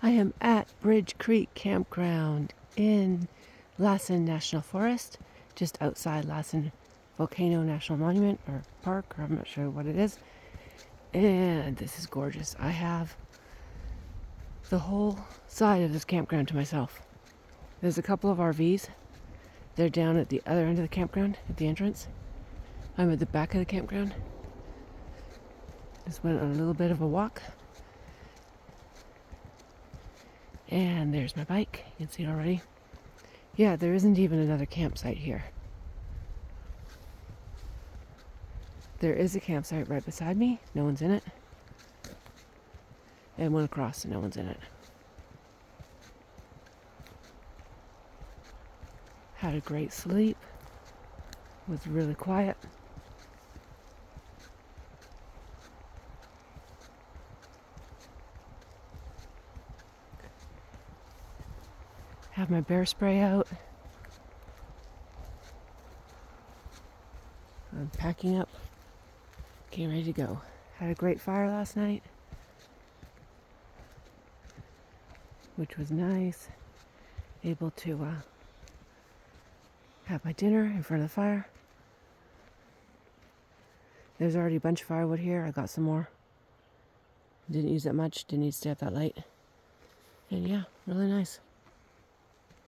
I am at Bridge Creek Campground in Lassen National Forest, just outside Lassen Volcano National Monument or Park, or I'm not sure what it is. And this is gorgeous. I have the whole side of this campground to myself. There's a couple of RVs. They're down at the other end of the campground at the entrance. I'm at the back of the campground. Just went on a little bit of a walk. And there's my bike. You can see it already. Yeah, there isn't even another campsite here. There is a campsite right beside me. No one's in it. And one across and no one's in it. Had a great sleep. Was really quiet. Have my bear spray out. I'm packing up. Getting ready to go. Had a great fire last night, which was nice. Able to have my dinner in front of the fire. There's already a bunch of firewood here. I got some more. Didn't use that much. Didn't need to stay up that late. And yeah, really nice.